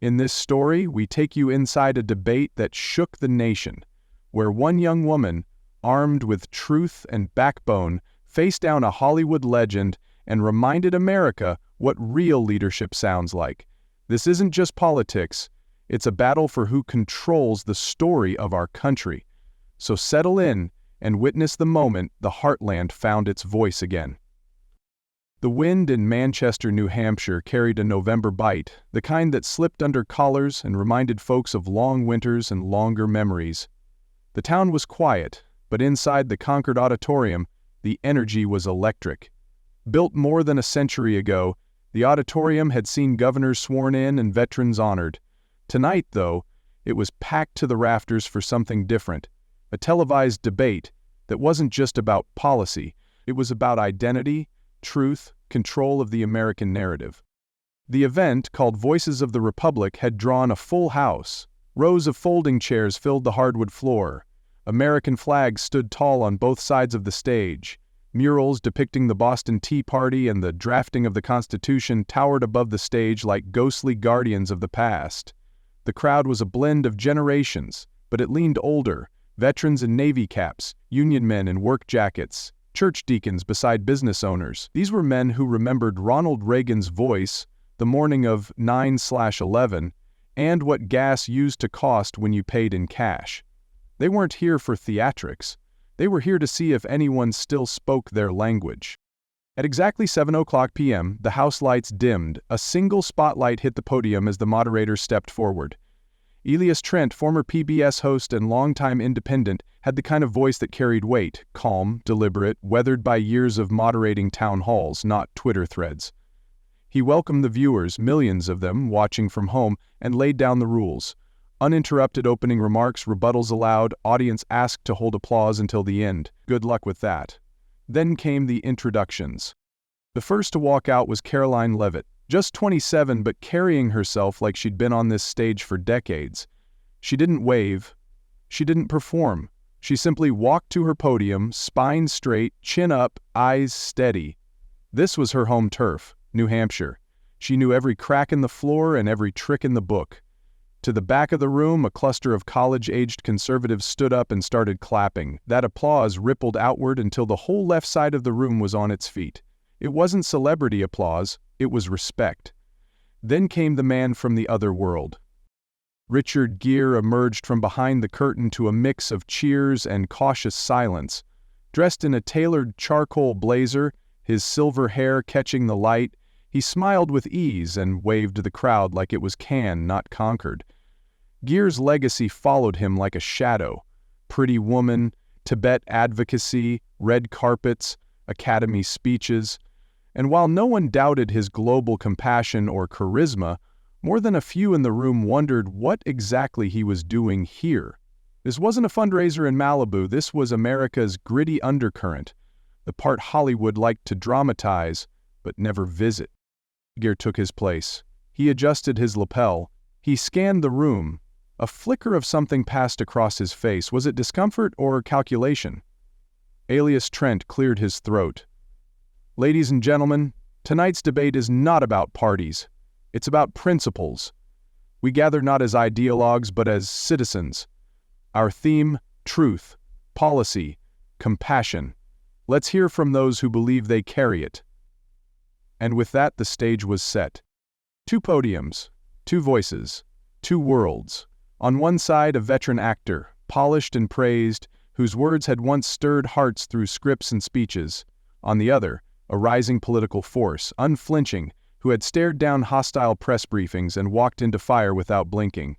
In this story, we take you inside a debate that shook the nation, where one young woman, armed with truth and backbone, faced down a Hollywood legend and reminded America what real leadership sounds like. This isn't just politics, it's a battle for who controls the story of our country. So settle in and witness the moment the heartland found its voice again. The wind in Manchester, New Hampshire carried a November bite, the kind that slipped under collars and reminded folks of long winters and longer memories. The town was quiet, but inside the Concord Auditorium, the energy was electric. Built more than a century ago, the auditorium had seen governors sworn in and veterans honored. Tonight, though, it was packed to the rafters for something different, a televised debate that wasn't just about policy, it was about identity, truth, control of the American narrative. The event, called Voices of the Republic, had drawn a full house. Rows of folding chairs filled the hardwood floor. American flags stood tall on both sides of the stage. Murals depicting the Boston Tea Party and the drafting of the Constitution towered above the stage like ghostly guardians of the past. The crowd was a blend of generations, but it leaned older, veterans in Navy caps, Union men in work jackets, church deacons beside business owners. These were men who remembered Ronald Reagan's voice, the morning of 9/11, and what gas used to cost when you paid in cash. They weren't here for theatrics. They were here to see if anyone still spoke their language. At exactly 7:00 p.m., the house lights dimmed. A single spotlight hit the podium as the moderator stepped forward. Elias Trent, former PBS host and longtime independent, had the kind of voice that carried weight, calm, deliberate, weathered by years of moderating town halls, not Twitter threads. He welcomed the viewers, millions of them, watching from home, and laid down the rules. Uninterrupted opening remarks, rebuttals allowed, audience asked to hold applause until the end. Good luck with that. Then came the introductions. The first to walk out was Karoline Leavitt, just 27 but carrying herself like she'd been on this stage for decades. She didn't wave. She didn't perform. She simply walked to her podium, spine straight, chin up, eyes steady. This was her home turf, New Hampshire. She knew every crack in the floor and every trick in the book. To the back of the room, a cluster of college-aged conservatives stood up and started clapping. That applause rippled outward until the whole left side of the room was on its feet. It wasn't celebrity applause, it was respect. Then came the man from the other world. Richard Gere emerged from behind the curtain to a mix of cheers and cautious silence. Dressed in a tailored charcoal blazer, his silver hair catching the light, he smiled with ease and waved to the crowd like it was Cannes, not Concord. Gere's legacy followed him like a shadow. Pretty Woman, Tibet advocacy, red carpets, Academy speeches. And while no one doubted his global compassion or charisma, more than a few in the room wondered what exactly he was doing here. This wasn't a fundraiser in Malibu, this was America's gritty undercurrent, the part Hollywood liked to dramatize, but never visit. Gere took his place. He adjusted his lapel. He scanned the room. A flicker of something passed across his face. Was it discomfort or calculation? Elias Trent cleared his throat. Ladies and gentlemen, tonight's debate is not about parties. It's about principles. We gather not as ideologues but as citizens. Our theme, truth, policy, compassion. Let's hear from those who believe they carry it. And with that, the stage was set. Two podiums, two voices, two worlds. On one side, a veteran actor, polished and praised, whose words had once stirred hearts through scripts and speeches. On the other, a rising political force, unflinching, who had stared down hostile press briefings and walked into fire without blinking.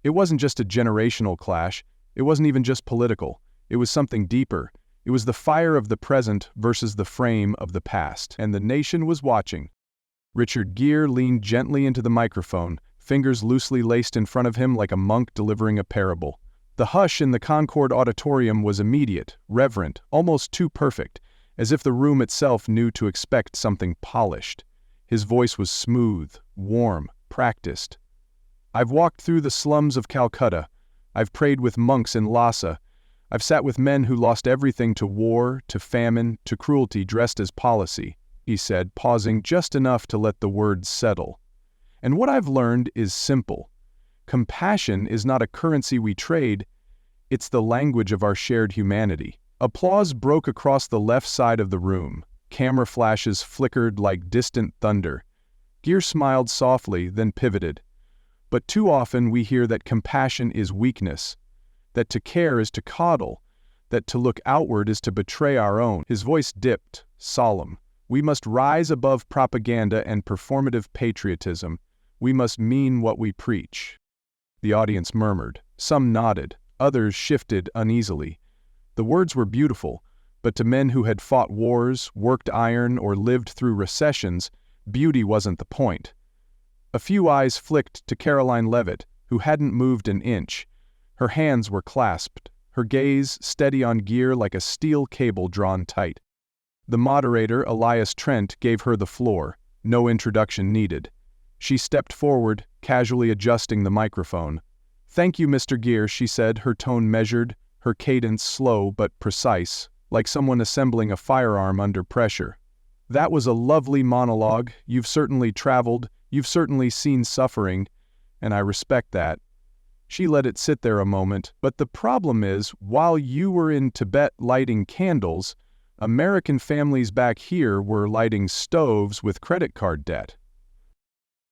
It wasn't just a generational clash, it wasn't even just political, it was something deeper. It was the fire of the present versus the frame of the past, and the nation was watching. Richard Gere leaned gently into the microphone, fingers loosely laced in front of him like a monk delivering a parable. The hush in the Concord Auditorium was immediate, reverent, almost too perfect, as if the room itself knew to expect something polished. His voice was smooth, warm, practiced. I've walked through the slums of Calcutta. I've prayed with monks in Lhasa. I've sat with men who lost everything to war, to famine, to cruelty dressed as policy, he said, pausing just enough to let the words settle. And what I've learned is simple. Compassion is not a currency we trade, it's the language of our shared humanity. Applause broke across the left side of the room. Camera flashes flickered like distant thunder. Gere smiled softly, then pivoted. But too often we hear that compassion is weakness, that to care is to coddle, that to look outward is to betray our own. His voice dipped, solemn. We must rise above propaganda and performative patriotism. We must mean what we preach. The audience murmured. Some nodded. Others shifted uneasily. The words were beautiful, but to men who had fought wars, worked iron, or lived through recessions, beauty wasn't the point. A few eyes flicked to Karoline Leavitt, who hadn't moved an inch. Her hands were clasped, her gaze steady on Gere like a steel cable drawn tight. The moderator, Elias Trent, gave her the floor. No introduction needed. She stepped forward, casually adjusting the microphone. "Thank you, Mr. Gere," she said, her tone measured, her cadence slow but precise, like someone assembling a firearm under pressure. "That was a lovely monologue. You've certainly traveled, you've certainly seen suffering, and I respect that." She let it sit there a moment, but the problem is, while you were in Tibet lighting candles, American families back here were lighting stoves with credit card debt.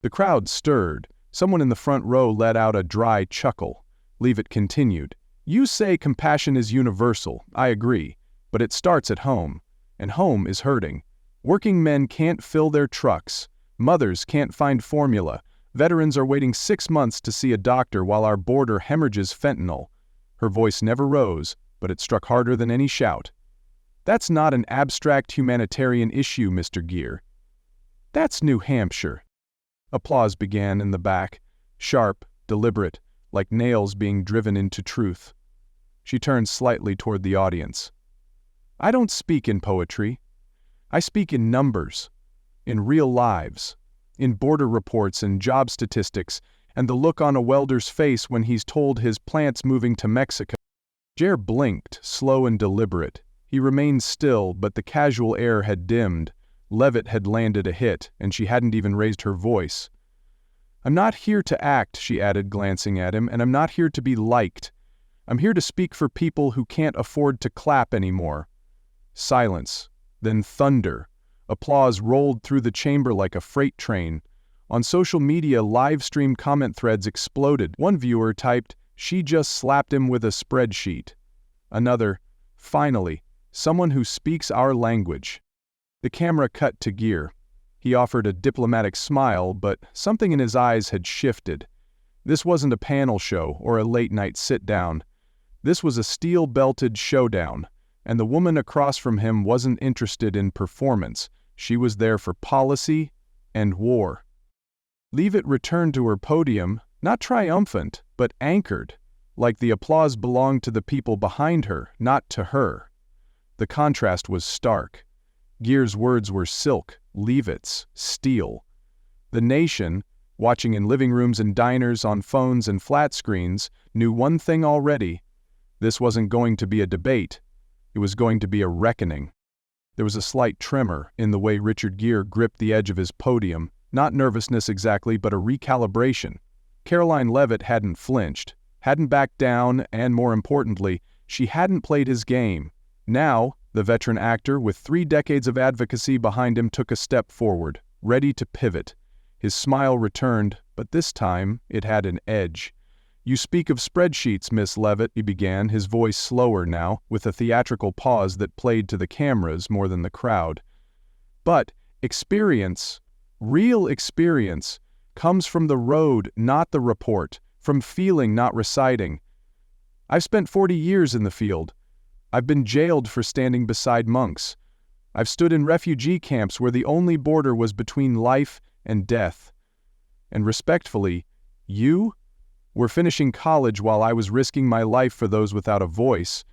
The crowd stirred. Someone in the front row let out a dry chuckle. Leavitt continued. "You say compassion is universal, I agree, but it starts at home, and home is hurting. Working men can't fill their trucks, mothers can't find formula, veterans are waiting 6 months to see a doctor while our border hemorrhages fentanyl." Her voice never rose, but it struck harder than any shout. "That's not an abstract humanitarian issue, Mr. Gere. That's New Hampshire." Applause began in the back, sharp, deliberate, like nails being driven into truth. She turned slightly toward the audience. "I don't speak in poetry. I speak in numbers, in real lives, in border reports and job statistics, and the look on a welder's face when he's told his plant's moving to Mexico." Gere blinked, slow and deliberate. He remained still, but the casual air had dimmed. Leavitt had landed a hit, and she hadn't even raised her voice. "I'm not here to act," she added, glancing at him, "and I'm not here to be liked. I'm here to speak for people who can't afford to clap anymore." Silence, then thunder. Applause rolled through the chamber like a freight train. On social media, live-stream comment threads exploded. One viewer typed, "She just slapped him with a spreadsheet." Another, "Finally, someone who speaks our language." The camera cut to Gere. He offered a diplomatic smile, but something in his eyes had shifted. This wasn't a panel show or a late-night sit-down. This was a steel-belted showdown, and the woman across from him wasn't interested in performance. She was there for policy and war. Leavitt returned to her podium, not triumphant, but anchored, like the applause belonged to the people behind her, not to her. The contrast was stark. Gere's words were silk, Leavitt's steel. The nation, watching in living rooms and diners, on phones and flat screens, knew one thing already. This wasn't going to be a debate. It was going to be a reckoning. There was a slight tremor in the way Richard Gere gripped the edge of his podium, not nervousness exactly, but a recalibration. Karoline Leavitt hadn't flinched, hadn't backed down, and more importantly, she hadn't played his game. Now, the veteran actor, with 3 decades of advocacy behind him, took a step forward, ready to pivot. His smile returned, but this time it had an edge. "You speak of spreadsheets, Miss Leavitt," he began, his voice slower now, with a theatrical pause that played to the cameras more than the crowd. "But experience, real experience, comes from the road, not the report, from feeling, not reciting. I've spent 40 years in the field. I've been jailed for standing beside monks. I've stood in refugee camps where the only border was between life and death. And respectfully, you were finishing college while I was risking my life for those without a voice."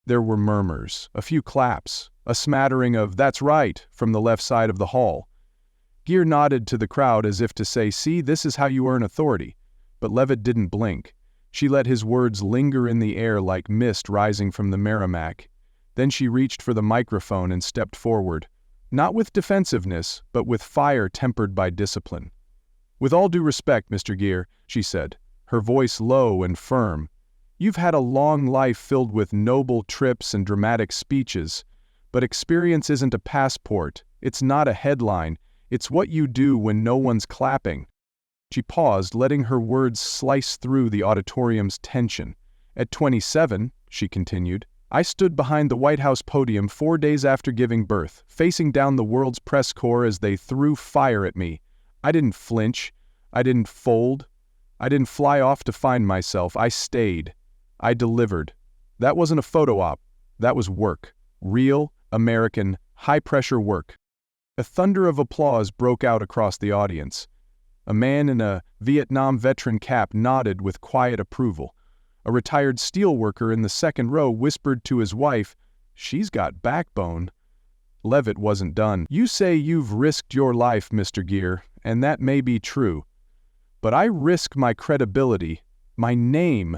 There were murmurs, a few claps, a smattering of "that's right" from the left side of the hall. Gere nodded to the crowd as if to say, "See, this is how you earn authority." But Leavitt didn't blink. She let his words linger in the air like mist rising from the Merrimack. Then she reached for the microphone and stepped forward, not with defensiveness, but with fire tempered by discipline. "With all due respect, Mr. Gere," she said, her voice low and firm, "you've had a long life filled with noble trips and dramatic speeches, but experience isn't a passport, it's not a headline, it's what you do when no one's clapping." She paused, letting her words slice through the auditorium's tension. "At 27, she continued, I stood behind the White House podium 4 days after giving birth, facing down the world's press corps as they threw fire at me. I didn't flinch. I didn't fold. I didn't fly off to find myself. I stayed. I delivered. That wasn't a photo op. That was work. Real, American, high-pressure work." A thunder of applause broke out across the audience. A man in a Vietnam veteran cap nodded with quiet approval. A retired steelworker in the second row whispered to his wife, "She's got backbone." Leavitt wasn't done. "You say you've risked your life, Mr. Gere, and that may be true. But I risk my credibility, my name,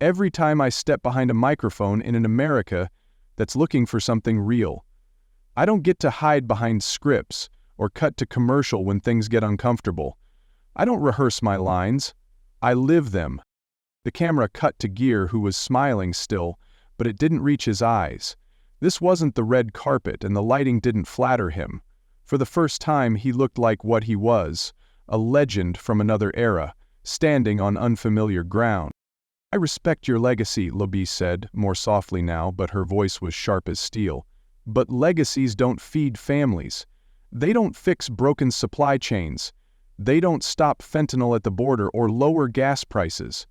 every time I step behind a microphone in an America that's looking for something real. I don't get to hide behind scripts or cut to commercial when things get uncomfortable. I don't rehearse my lines. I live them." The camera cut to Gere, who was smiling still, but it didn't reach his eyes. This wasn't the red carpet, and the lighting didn't flatter him. For the first time he looked like what he was, a legend from another era, standing on unfamiliar ground. "I respect your legacy," Leavitt said, more softly now, but her voice was sharp as steel. "But legacies don't feed families. They don't fix broken supply chains. They don't stop fentanyl at the border or lower gas prices.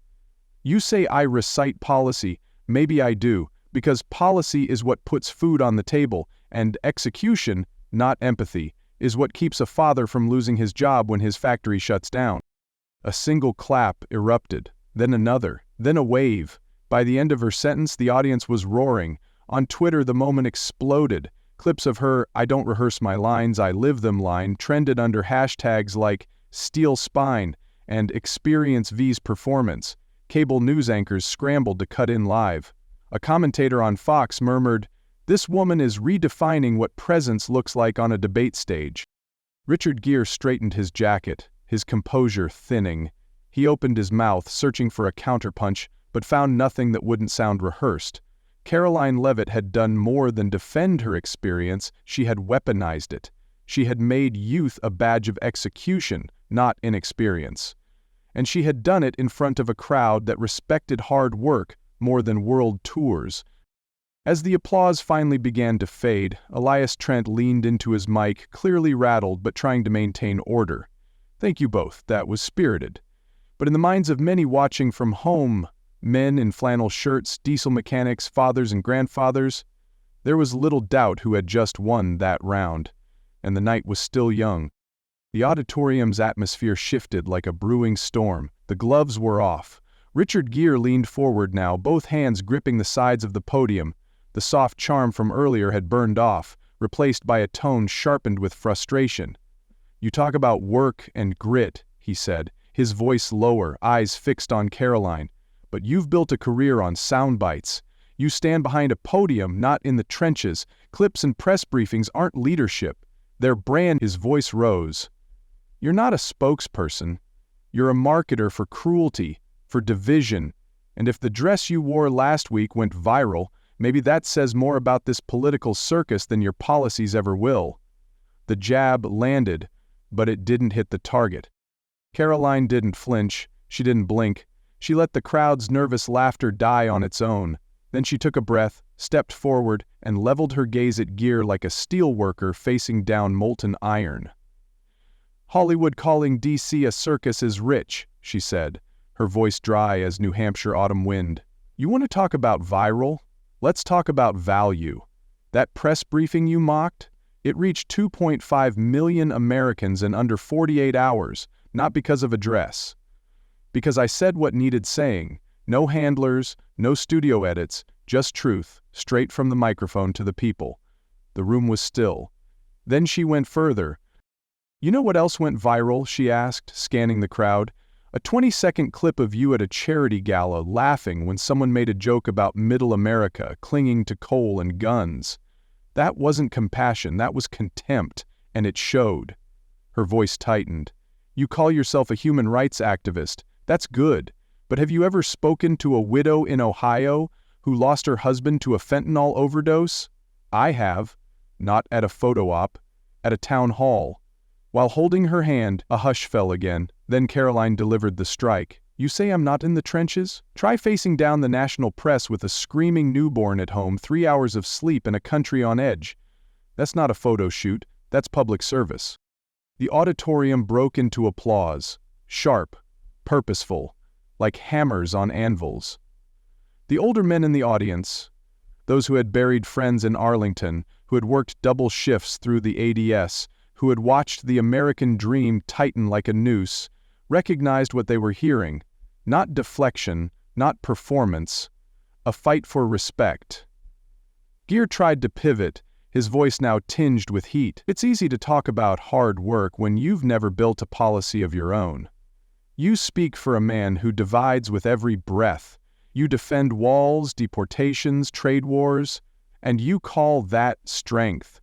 You say I recite policy, maybe I do, because policy is what puts food on the table, and execution, not empathy, is what keeps a father from losing his job when his factory shuts down." A single clap erupted, then another, then a wave. By the end of her sentence, the audience was roaring. On Twitter, the moment exploded. Clips of her "I don't rehearse my lines, I live them" line trended under hashtags like "Steel Spine" and "Experience V's Performance." Cable news anchors scrambled to cut in live. A commentator on Fox murmured, "This woman is redefining what presence looks like on a debate stage." Richard Gere straightened his jacket, his composure thinning. He opened his mouth, searching for a counterpunch, but found nothing that wouldn't sound rehearsed. Karoline Leavitt had done more than defend her experience, she had weaponized it. She had made youth a badge of execution, not inexperience. And she had done it in front of a crowd that respected hard work more than world tours. As the applause finally began to fade, Elias Trent leaned into his mic, clearly rattled but trying to maintain order. "Thank you both, that was spirited." But in the minds of many watching from home, men in flannel shirts, diesel mechanics, fathers and grandfathers, there was little doubt who had just won that round. And the night was still young. The auditorium's atmosphere shifted like a brewing storm. The gloves were off. Richard Gere leaned forward now, both hands gripping the sides of the podium. The soft charm from earlier had burned off, replaced by a tone sharpened with frustration. "You talk about work and grit," he said, his voice lower, eyes fixed on Karoline. "But you've built a career on sound bites. You stand behind a podium, not in the trenches. Clips and press briefings aren't leadership. They're brand." His voice rose. "You're not a spokesperson. You're a marketer for cruelty, for division. And if the dress you wore last week went viral, maybe that says more about this political circus than your policies ever will." The jab landed, but it didn't hit the target. Karoline didn't flinch. She didn't blink. She let the crowd's nervous laughter die on its own. Then she took a breath, stepped forward, and leveled her gaze at Gere like a steel worker facing down molten iron. "Hollywood calling DC a circus is rich," she said, her voice dry as New Hampshire autumn wind. "You want to talk about viral? Let's talk about value. That press briefing you mocked? It reached 2.5 million Americans in under 48 hours, not because of a dress. Because I said what needed saying. No handlers, no studio edits, just truth, straight from the microphone to the people." The room was still. Then she went further. "You know what else went viral?" she asked, scanning the crowd. "A 20-second clip of you at a charity gala laughing when someone made a joke about middle America clinging to coal and guns. That wasn't compassion, that was contempt, and it showed." Her voice tightened. You call yourself a human rights activist. That's good. But have you ever spoken to a widow in Ohio who lost her husband to a fentanyl overdose? I have. Not at a photo op, at a town hall. While holding her hand, a hush fell again. Then Karoline delivered the strike. You say I'm not in the trenches? Try facing down the national press with a screaming newborn at home, 3 hours of sleep in a country on edge. That's not a photo shoot, that's public service. The auditorium broke into applause. Sharp, purposeful, like hammers on anvils. The older men in the audience, those who had buried friends in Arlington, who had worked double shifts through the ADS, who had watched the American dream tighten like a noose, recognized what they were hearing. Not deflection, not performance, a fight for respect. Gere tried to pivot, his voice now tinged with heat. It's easy to talk about hard work when you've never built a policy of your own. You speak for a man who divides with every breath. You defend walls, deportations, trade wars, and you call that strength.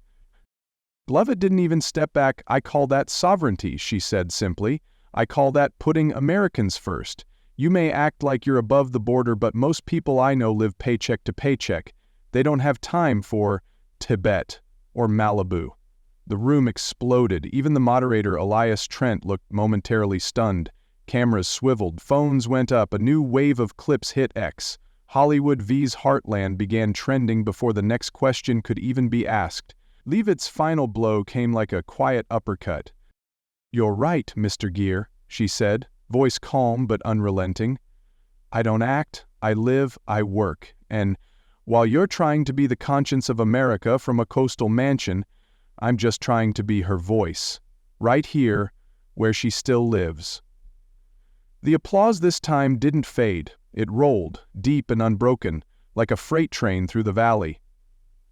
Leavitt didn't even step back. I call that sovereignty, she said simply. I call that putting Americans first. You may act like you're above the border, but most people I know live paycheck to paycheck. They don't have time for Tibet or Malibu. The room exploded. Even the moderator, Elias Trent, looked momentarily stunned. Cameras swiveled, phones went up, a new wave of clips hit X. Hollywood vs. Heartland began trending before the next question could even be asked. Leavitt's final blow came like a quiet uppercut. You're right, Mr. Gere, she said, voice calm but unrelenting. I don't act, I live, I work, and while you're trying to be the conscience of America from a coastal mansion, I'm just trying to be her voice, right here, where she still lives. The applause this time didn't fade. It rolled, deep and unbroken, like a freight train through the valley.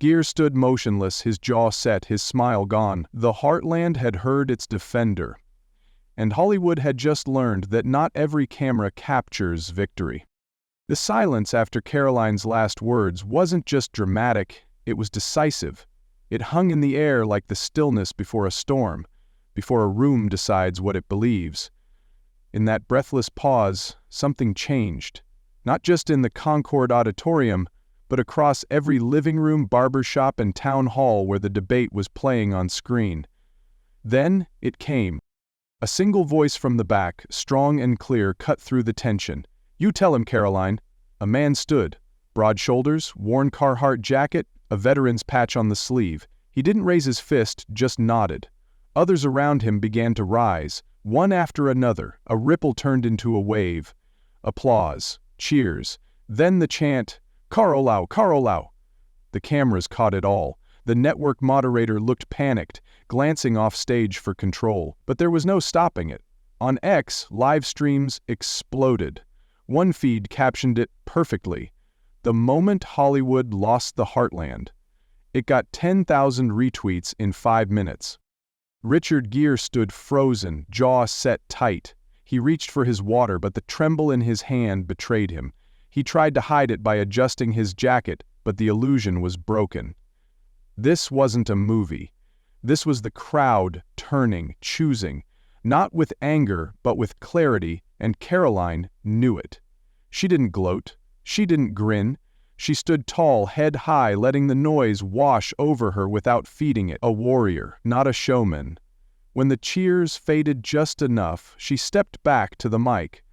Gere stood motionless, his jaw set, his smile gone. The Heartland had heard its defender, and Hollywood had just learned that not every camera captures victory. The silence after Karoline's last words wasn't just dramatic, it was decisive. It hung in the air like the stillness before a storm, before a room decides what it believes. In that breathless pause, something changed, not just in the Concord Auditorium, but across every living room, barbershop, and town hall where the debate was playing on screen. Then it came. A single voice from the back, strong and clear, cut through the tension. You tell him, Karoline. A man stood. Broad shoulders, worn Carhartt jacket, a veteran's patch on the sleeve. He didn't raise his fist, just nodded. Others around him began to rise, one after another. A ripple turned into a wave. Applause, cheers, then the chant, Karolau, Karolau. The cameras caught it all. The network moderator looked panicked, glancing off stage for control. But there was no stopping it. On X, live streams exploded. One feed captioned it perfectly. The moment Hollywood lost the Heartland. It got 10,000 retweets in 5 minutes. Richard Gere stood frozen, jaw set tight. He reached for his water, but the tremble in his hand betrayed him. He tried to hide it by adjusting his jacket, but the illusion was broken. This wasn't a movie. This was the crowd turning, choosing, not with anger, but with clarity, and Karoline knew it. She didn't gloat. She didn't grin. She stood tall, head high, letting the noise wash over her without feeding it. A warrior, not a showman. When the cheers faded just enough, she stepped back to the mic.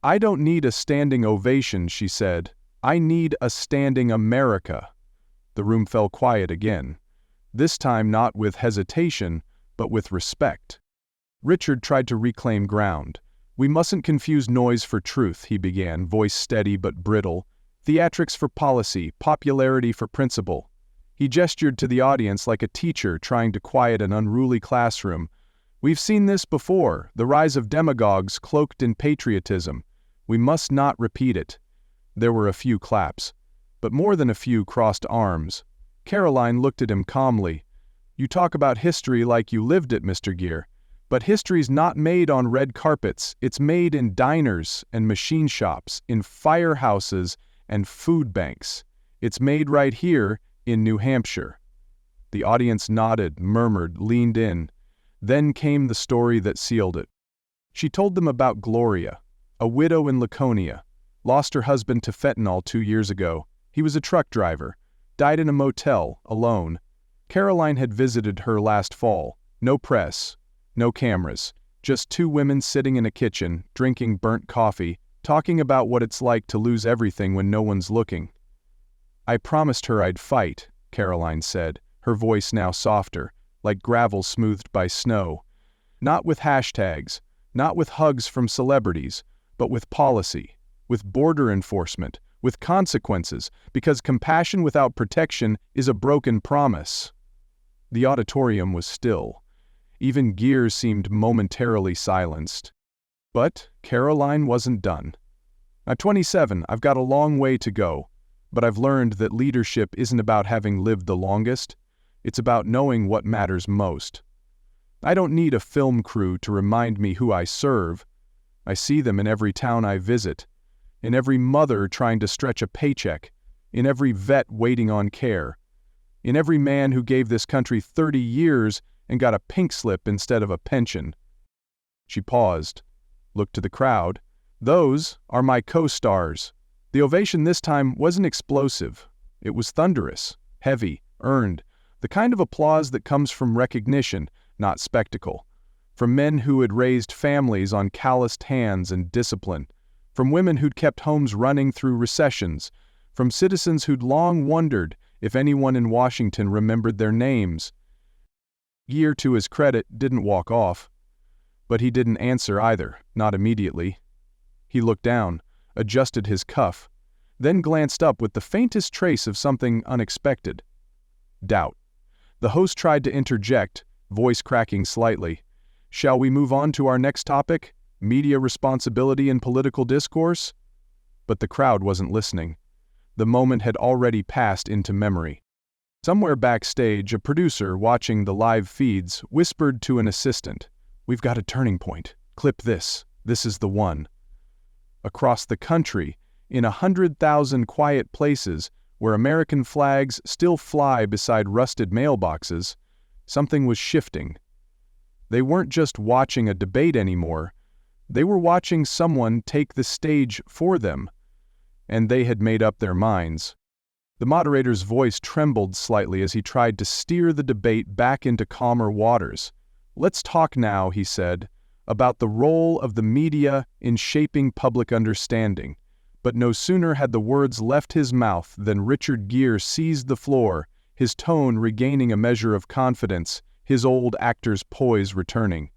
I don't need a standing ovation, she said. I need a standing America. The room fell quiet again. This time not with hesitation, but with respect. Richard tried to reclaim ground. We mustn't confuse noise for truth, he began, voice steady but brittle. Theatrics for policy, popularity for principle. He gestured to the audience like a teacher trying to quiet an unruly classroom. We've seen this before, the rise of demagogues cloaked in patriotism. We must not repeat it. There were a few claps, but more than a few crossed arms. Karoline looked at him calmly. You talk about history like you lived it, Mr. Gere. But history's not made on red carpets. It's made in diners and machine shops, in firehouses and food banks. It's made right here in New Hampshire. The audience nodded, murmured, leaned in. Then came the story that sealed it. She told them about Gloria, a widow in Laconia, lost her husband to fentanyl 2 years ago. He was a truck driver, died in a motel, alone. Karoline had visited her last fall. No press, no cameras, just 2 women sitting in a kitchen, drinking burnt coffee, talking about what it's like to lose everything when no one's looking. "I promised her I'd fight," Karoline said, her voice now softer, like gravel smoothed by snow. "Not with hashtags, not with hugs from celebrities, but with policy, with border enforcement, with consequences, because compassion without protection is a broken promise." The auditorium was still. Even Gere seemed momentarily silenced. But Karoline wasn't done. "At 27, I've got a long way to go, but I've learned that leadership isn't about having lived the longest. It's about knowing what matters most. I don't need a film crew to remind me who I serve. I see them in every town I visit, in every mother trying to stretch a paycheck, in every vet waiting on care, in every man who gave this country 30 years and got a pink slip instead of a pension." She paused, looked to the crowd. "Those are my co-stars." The ovation this time wasn't explosive. It was thunderous, heavy, earned, the kind of applause that comes from recognition, not spectacle. From men who had raised families on calloused hands and discipline, from women who'd kept homes running through recessions, from citizens who'd long wondered if anyone in Washington remembered their names. Gere, to his credit, didn't walk off. But he didn't answer either, not immediately. He looked down, adjusted his cuff, then glanced up with the faintest trace of something unexpected. Doubt. The host tried to interject, voice cracking slightly. "Shall we move on to our next topic? Media responsibility in political discourse?" But the crowd wasn't listening. The moment had already passed into memory. Somewhere backstage, a producer watching the live feeds whispered to an assistant, "We've got a turning point. Clip this. This is the one." Across the country, in 100,000 quiet places where American flags still fly beside rusted mailboxes, something was shifting. They weren't just watching a debate anymore. They were watching someone take the stage for them. And they had made up their minds. The moderator's voice trembled slightly as he tried to steer the debate back into calmer waters. "Let's talk now," he said, "about the role of the media in shaping public understanding." But no sooner had the words left his mouth than Richard Gere seized the floor, his tone regaining a measure of confidence, his old actor's poise returning.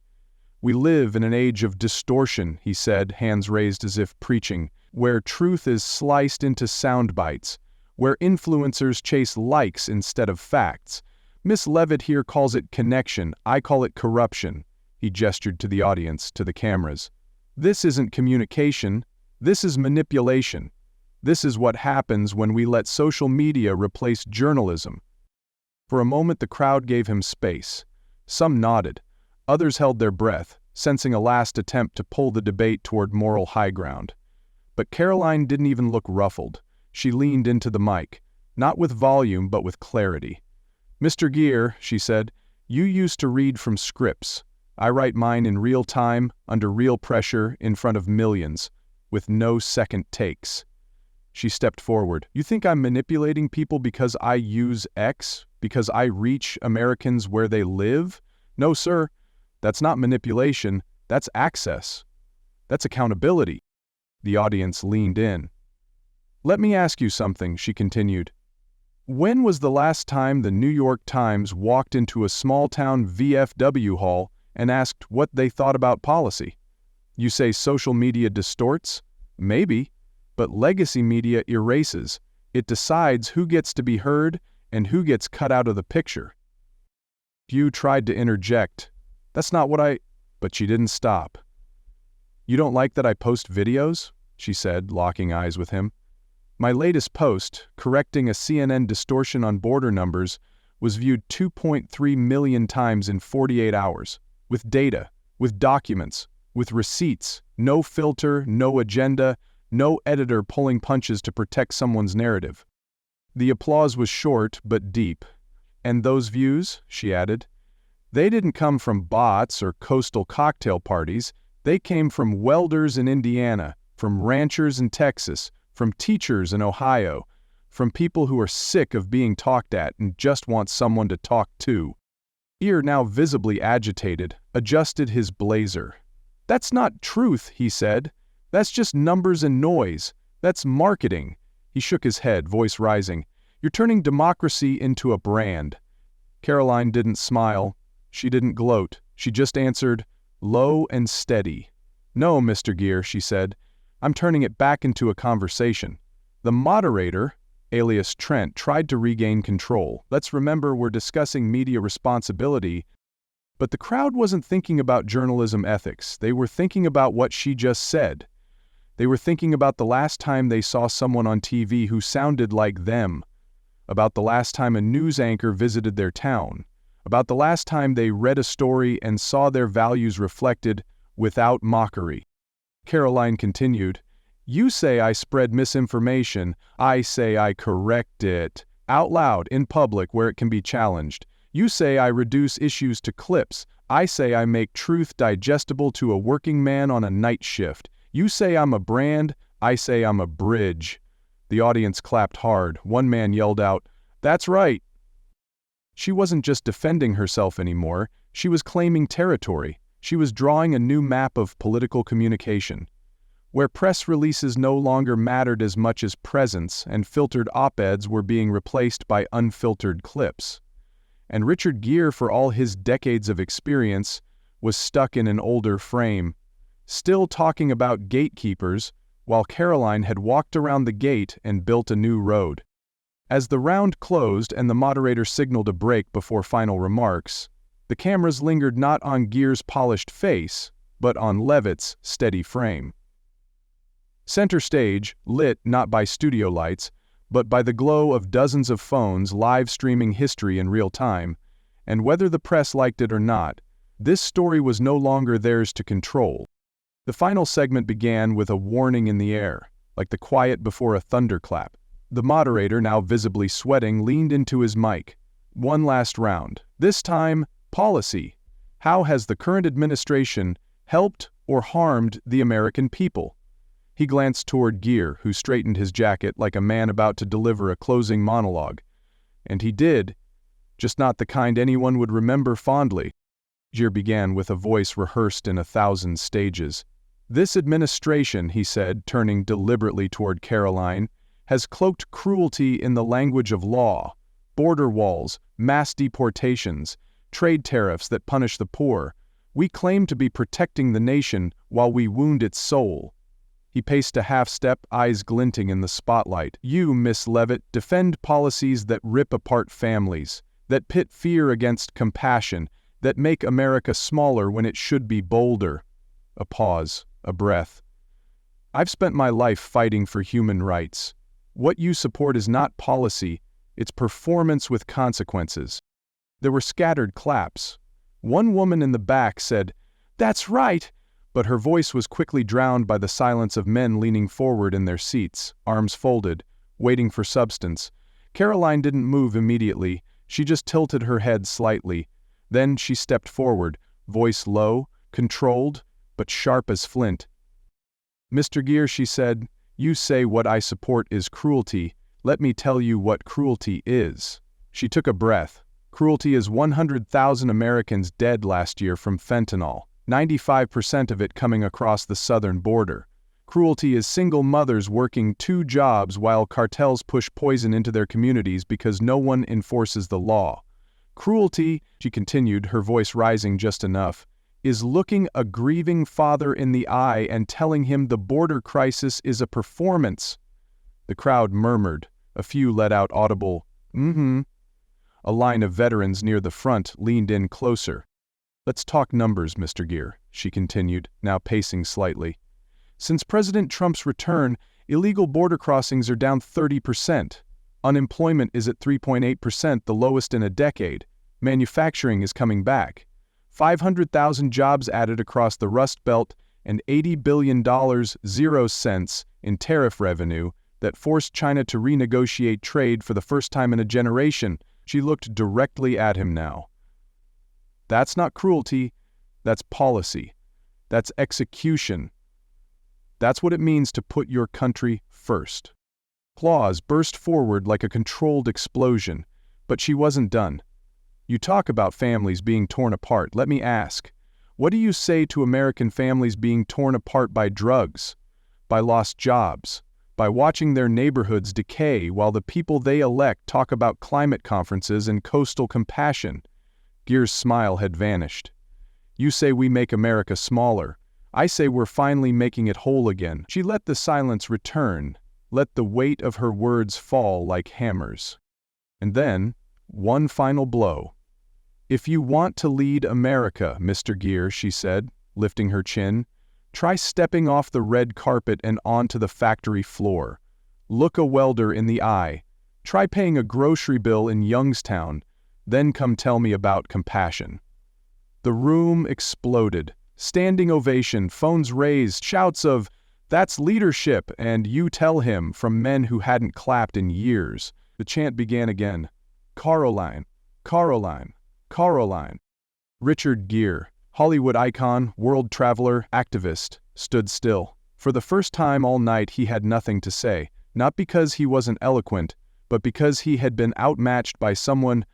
"We live in an age of distortion," he said, hands raised as if preaching, "where truth is sliced into sound bites, where influencers chase likes instead of facts. Miss Leavitt here calls it connection, I call it corruption." He gestured to the audience, to the cameras. "This isn't communication, this is manipulation. This is what happens when we let social media replace journalism." For a moment the crowd gave him space. Some nodded, others held their breath, sensing a last attempt to pull the debate toward moral high ground. But Karoline didn't even look ruffled. She leaned into the mic, not with volume but with clarity. "Mr. Gere," she said, "you used to read from scripts. I write mine in real time, under real pressure, in front of millions, with no second takes." She stepped forward. "You think I'm manipulating people because I use X? Because I reach Americans where they live? No, sir. That's not manipulation. That's access. That's accountability." The audience leaned in. "Let me ask you something," she continued. "When was the last time the New York Times walked into a small-town VFW hall and asked what they thought about policy? You say social media distorts? Maybe. But legacy media erases. It decides who gets to be heard and who gets cut out of the picture." Hugh tried to interject. "That's not what I—" But she didn't stop. "You don't like that I post videos?" she said, locking eyes with him. "My latest post, correcting a CNN distortion on border numbers, was viewed 2.3 million times in 48 hours, with data, with documents, with receipts, no filter, no agenda, no editor pulling punches to protect someone's narrative." The applause was short but deep. "And those views," she added, They didn't come from bots or coastal cocktail parties. They came from welders in Indiana, from ranchers in Texas, from teachers in Ohio, from people who are sick of being talked at and just want someone to talk to. Gere, now visibly agitated, adjusted his blazer. "That's not truth," he said. "That's just numbers and noise. That's marketing." He shook his head, voice rising. "You're turning democracy into a brand." Karoline didn't smile. She didn't gloat. She just answered, low and steady. "No, Mr. Gere," she said. "I'm turning it back into a conversation." The moderator, alias Trent, tried to regain control. "Let's remember we're discussing media responsibility." But the crowd wasn't thinking about journalism ethics. They were thinking about what she just said. They were thinking about the last time they saw someone on TV who sounded like them, about the last time a news anchor visited their town, about the last time they read a story and saw their values reflected without mockery. Karoline continued, "You say I spread misinformation. I say I correct it. Out loud, in public, where it can be challenged. You say I reduce issues to clips. I say I make truth digestible to a working man on a night shift. You say I'm a brand. I say I'm a bridge." The audience clapped hard. One man yelled out, "That's right." She wasn't just defending herself anymore. She was claiming territory. She was drawing a new map of political communication, where press releases no longer mattered as much as presence, and filtered op-eds were being replaced by unfiltered clips. And Richard Gere, for all his decades of experience, was stuck in an older frame, still talking about gatekeepers, while Karoline had walked around the gate and built a new road. As the round closed and the moderator signaled a break before final remarks, the cameras lingered not on Gere's polished face, but on Leavitt's steady frame. Center stage, lit not by studio lights, but by the glow of dozens of phones live streaming history in real time, and whether the press liked it or not, this story was no longer theirs to control. The final segment began with a warning in the air, like the quiet before a thunderclap. The moderator, now visibly sweating, leaned into his mic. "One last round. This time, policy. How has the current administration helped or harmed the American people?" He glanced toward Gere, who straightened his jacket like a man about to deliver a closing monologue. And he did, just not the kind anyone would remember fondly. Gere began with a voice rehearsed in 1,000 stages. "This administration," he said, turning deliberately toward Karoline, "has cloaked cruelty in the language of law. Border walls, mass deportations, trade tariffs that punish the poor. We claim to be protecting the nation while we wound its soul." He paced a half-step, eyes glinting in the spotlight. "You, Miss Leavitt, defend policies that rip apart families, that pit fear against compassion, that make America smaller when it should be bolder." A pause, a breath. "I've spent my life fighting for human rights. What you support is not policy, it's performance with consequences." There were scattered claps. One woman in the back said, "That's right," but her voice was quickly drowned by the silence of men leaning forward in their seats, arms folded, waiting for substance. Karoline didn't move immediately. She just tilted her head slightly. Then she stepped forward, voice low, controlled, but sharp as flint. "Mr. Gere," she said, "you say what I support is cruelty. Let me tell you what cruelty is." She took a breath. Cruelty is 100,000 Americans dead last year from fentanyl, 95% of it coming across the southern border. Cruelty is single mothers working 2 jobs while cartels push poison into their communities because no one enforces the law. Cruelty, she continued, her voice rising just enough, is looking a grieving father in the eye and telling him the border crisis is a performance. The crowd murmured. A few let out audible, "Mm-hmm." A line of veterans near the front leaned in closer. "Let's talk numbers, Mr. Gere," she continued, now pacing slightly. "Since President Trump's return, illegal border crossings are down 30%. Unemployment is at 3.8%, the lowest in a decade. Manufacturing is coming back. 500,000 jobs added across the Rust Belt, and $80 billion, 0 cents, in tariff revenue that forced China to renegotiate trade for the first time in a generation." She looked directly at him now. That's not cruelty, that's policy. That's execution. That's what it means to put your country first. Applause burst forward like a controlled explosion, but she wasn't done. You talk about families being torn apart. Let me ask, what do you say to American families being torn apart by drugs, by lost jobs, by watching their neighborhoods decay while the people they elect talk about climate conferences and coastal compassion? Gere's smile had vanished. You say we make America smaller. I say we're finally making it whole again. She let the silence return, let the weight of her words fall like hammers. And then, one final blow. If you want to lead America, Mr. Gere, she said, lifting her chin, try stepping off the red carpet and onto the factory floor. Look a welder in the eye. Try paying a grocery bill in Youngstown. Then come tell me about compassion. The room exploded. Standing ovation, phones raised, shouts of, "That's leadership," and "You tell him," from men who hadn't clapped in years. The chant began again. Karoline, Karoline, Karoline. Richard Gere, Hollywood icon, world traveler, activist, stood still. For the first time all night he had nothing to say, not because he wasn't eloquent, but because he had been outmatched by someone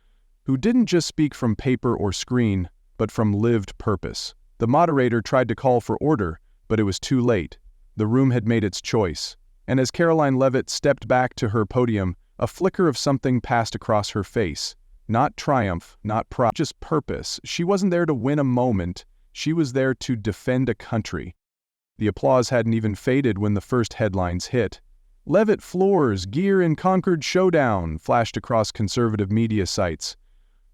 who didn't just speak from paper or screen, but from lived purpose. The moderator tried to call for order, but it was too late. The room had made its choice. And as Karoline Leavitt stepped back to her podium, a flicker of something passed across her face. Not triumph, not pride, just purpose. She wasn't there to win a moment. She was there to defend a country. The applause hadn't even faded when the first headlines hit. Leavitt floors, Gere in Concord showdown, flashed across conservative media sites.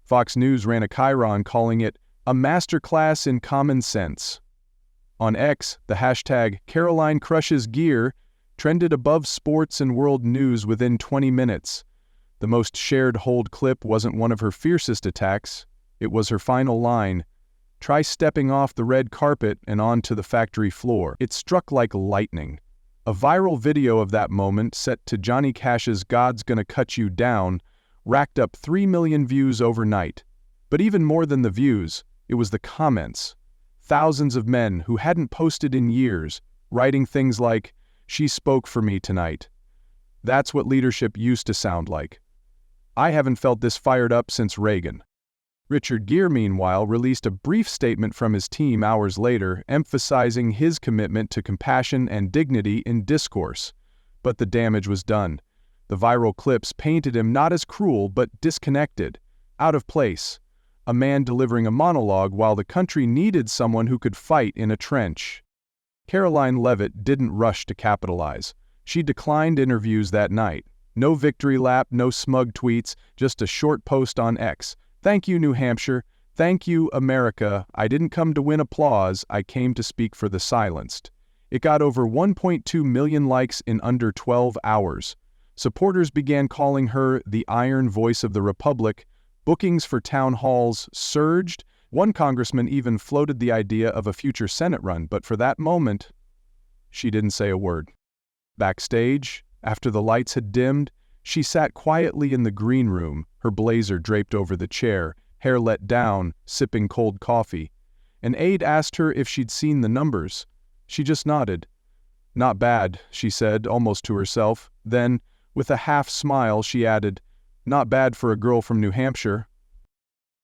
Fox News ran a chyron calling it a masterclass in common sense. On X, the hashtag Karoline crushes Gere trended above sports and world news within 20 minutes. The most shared hold clip wasn't one of her fiercest attacks. It was her final line, "Try stepping off the red carpet and onto the factory floor." It struck like lightning. A viral video of that moment, set to Johnny Cash's "God's Gonna Cut You Down," racked up 3 million views overnight. But even more than the views, it was the comments. Thousands of men who hadn't posted in years, writing things like, "She spoke for me tonight. That's what leadership used to sound like. I haven't felt this fired up since Reagan." Richard Gere, meanwhile, released a brief statement from his team hours later, emphasizing his commitment to compassion and dignity in discourse. But the damage was done. The viral clips painted him not as cruel, but disconnected, out of place. A man delivering a monologue while the country needed someone who could fight in a trench. Karoline Leavitt didn't rush to capitalize. She declined interviews that night. No victory lap, no smug tweets, just a short post on X. "Thank you, New Hampshire. Thank you, America. I didn't come to win applause, I came to speak for the silenced." It got over 1.2 million likes in under 12 hours. Supporters began calling her the Iron Voice of the Republic. Bookings for town halls surged. One congressman even floated the idea of a future Senate run, but for that moment, she didn't say a word. Backstage, after the lights had dimmed, she sat quietly in the green room, her blazer draped over the chair, hair let down, sipping cold coffee. An aide asked her if she'd seen the numbers. She just nodded. "Not bad," she said, almost to herself. Then, with a half smile, she added, "Not bad for a girl from New Hampshire."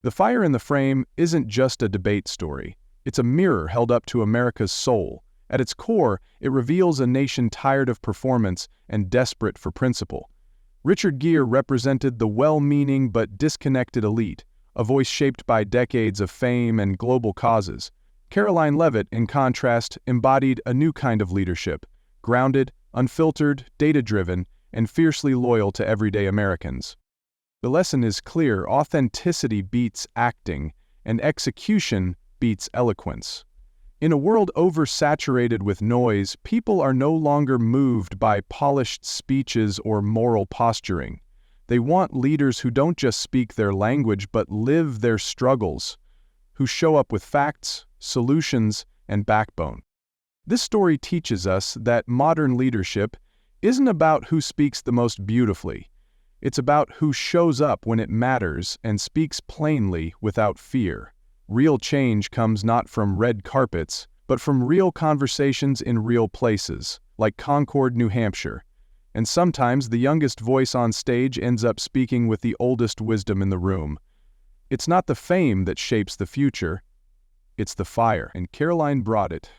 The fire in the frame isn't just a debate story. It's a mirror held up to America's soul. At its core, it reveals a nation tired of performance and desperate for principle. Richard Gere represented the well-meaning but disconnected elite, a voice shaped by decades of fame and global causes. Karoline Leavitt, in contrast, embodied a new kind of leadership, grounded, unfiltered, data-driven, and fiercely loyal to everyday Americans. The lesson is clear: authenticity beats acting, and execution beats eloquence. In a world oversaturated with noise, people are no longer moved by polished speeches or moral posturing. They want leaders who don't just speak their language but live their struggles, who show up with facts, solutions, and backbone. This story teaches us that modern leadership isn't about who speaks the most beautifully. It's about who shows up when it matters and speaks plainly without fear. Real change comes not from red carpets, but from real conversations in real places, like Concord, New Hampshire. And sometimes the youngest voice on stage ends up speaking with the oldest wisdom in the room. It's not the fame that shapes the future, it's the fire, and Karoline brought it.